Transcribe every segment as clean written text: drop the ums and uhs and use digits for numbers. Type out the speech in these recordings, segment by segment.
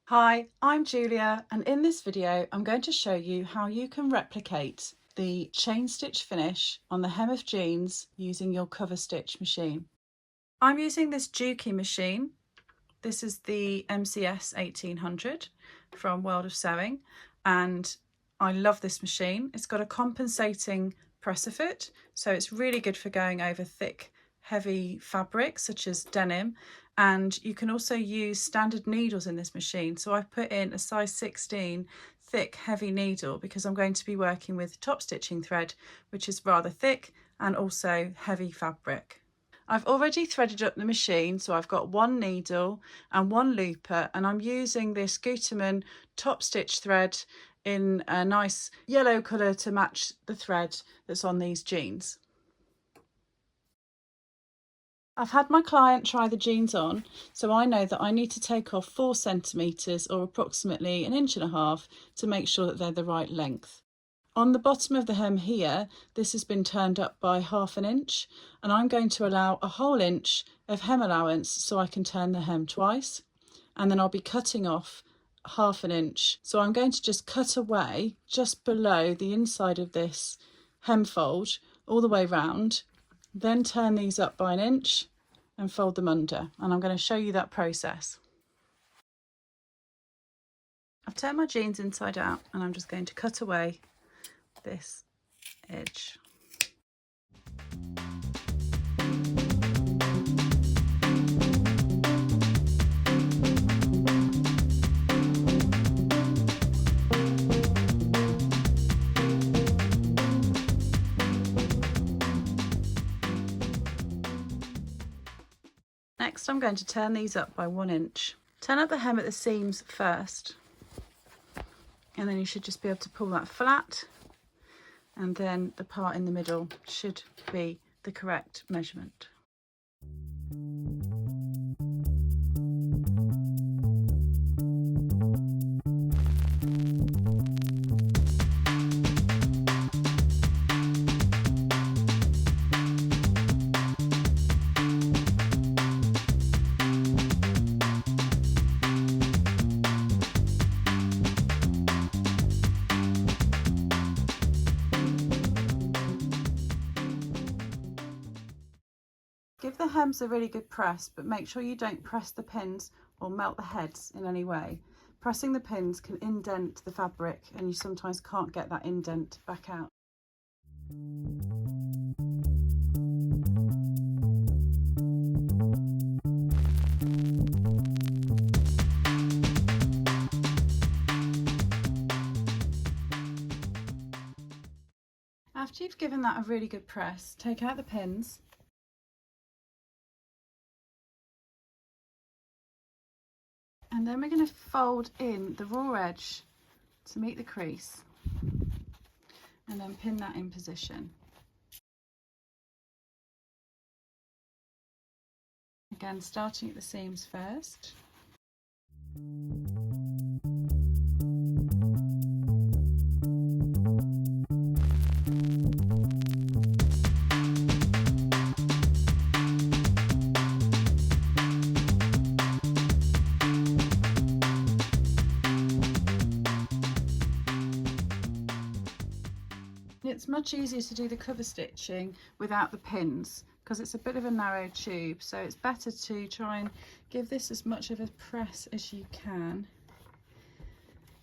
Hi, I'm Julia, and in this video I'm going to show you how you can replicate the chain stitch finish on the hem of jeans using your cover stitch machine. I'm using this Juki machine. This is the MCS1800 from World of Sewing, and I love this machine. It's got a compensating presser foot, so it's really good for going over thick, heavy fabrics such as denim, and you can also use standard needles in this machine. So I've put in a size 16 thick, heavy needle because I'm going to be working with top stitching thread, which is rather thick and also heavy fabric. I've already threaded up the machine, so I've got one needle and one looper, and I'm using this Gutermann top stitch thread in a nice yellow colour to match the thread that's on these jeans. I've had my client try the jeans on, so I know that I need to take off 4 centimetres or approximately 1.5 inches to make sure that they're the right length. On the bottom of the hem here, this has been turned up by 1/2 inch, and I'm going to allow a whole inch of hem allowance so I can turn the hem twice, and then I'll be cutting off 1/2 inch. So I'm going to just cut away just below the inside of this hem fold all the way round, then turn these up by 1 inch and fold them under, and I'm going to show you that process. I've turned my jeans inside out, and I'm just going to cut away this edge. Next, I'm going to turn these up by 1 inch. Turn up the hem at the seams first, and then you should just be able to pull that flat, and then the part in the middle should be the correct measurement. Give the hems a really good press, but make sure you don't press the pins or melt the heads in any way. Pressing the pins can indent the fabric, and you sometimes can't get that indent back out. After you've given that a really good press, take out the pins. And then we're going to fold in the raw edge to meet the crease, and then pin that in position. Again, starting at the seams first. It's much easier to do the cover stitching without the pins because it's a bit of a narrow tube, so it's better to try and give this as much of a press as you can,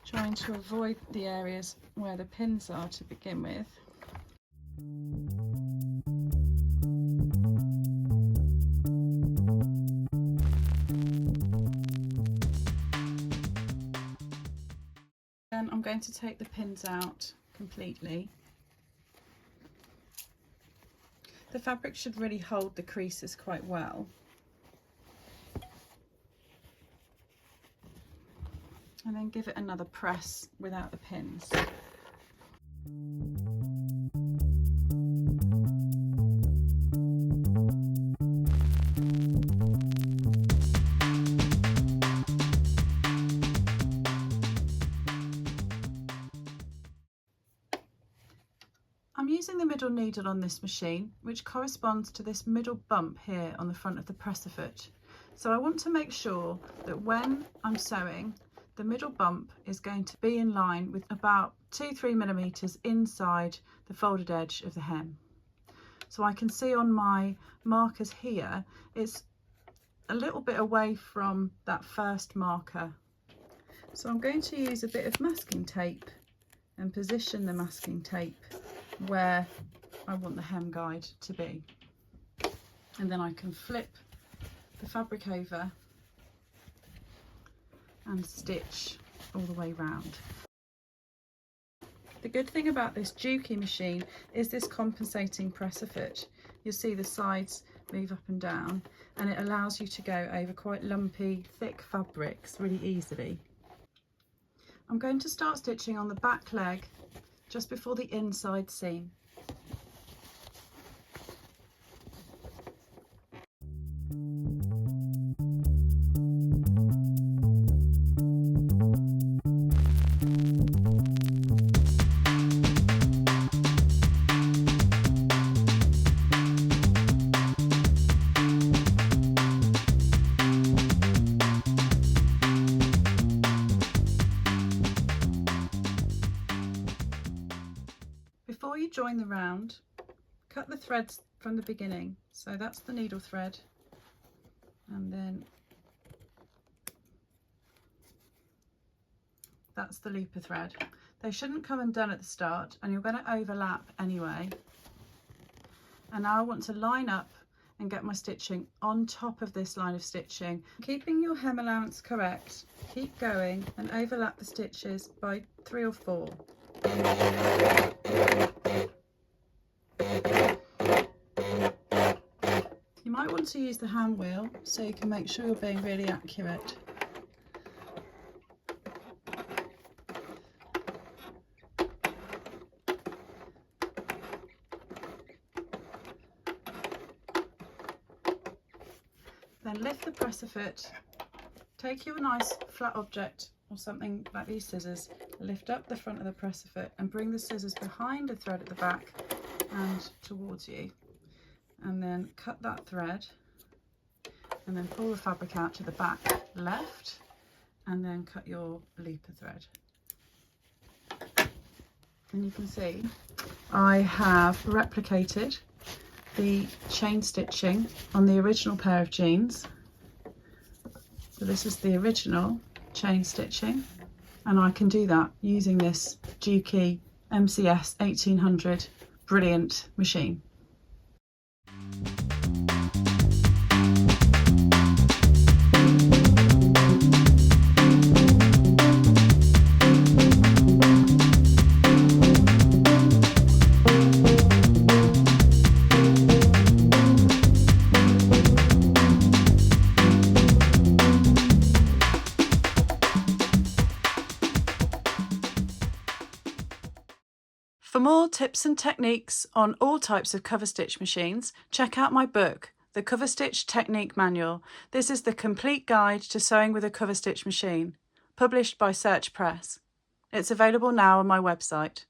trying to avoid the areas where the pins are to begin with. Then I'm going to take the pins out completely. The fabric should really hold the creases quite well. And then give it another press without the pins. I'm using the middle needle on this machine, which corresponds to this middle bump here on the front of the presser foot. So I want to make sure that when I'm sewing, the middle bump is going to be in line with about 2-3 millimeters inside the folded edge of the hem. So I can see on my markers here, it's a little bit away from that first marker. So I'm going to use a bit of masking tape and position the masking tape where I want the hem guide to be. And then I can flip the fabric over and stitch all the way round. The good thing about this Juki machine is this compensating presser foot. You'll see the sides move up and down, and it allows you to go over quite lumpy, thick fabrics really easily. I'm going to start stitching on the back leg just before the inside seam. Before you join the round, cut the threads from the beginning. So that's the needle thread, and then that's the looper thread. They shouldn't come undone at the start, and you're going to overlap anyway. And now I want to line up and get my stitching on top of this line of stitching. Keeping your hem allowance correct, keep going and overlap the stitches by 3 or 4. You might want to use the hand wheel so you can make sure you're being really accurate. Then lift the presser foot, take you a nice flat object or something like these scissors, lift up the front of the presser foot and bring the scissors behind the thread at the back and towards you, and then cut that thread and then pull the fabric out to the back left and then cut your looper thread. And you can see I have replicated the chain stitching on the original pair of jeans. So this is the original chain stitching, and I can do that using this Juki MCS1800 brilliant machine. For more tips and techniques on all types of cover stitch machines, check out my book, The Cover Stitch Technique Manual. This is the complete guide to sewing with a cover stitch machine, published by Search Press. It's available now on my website.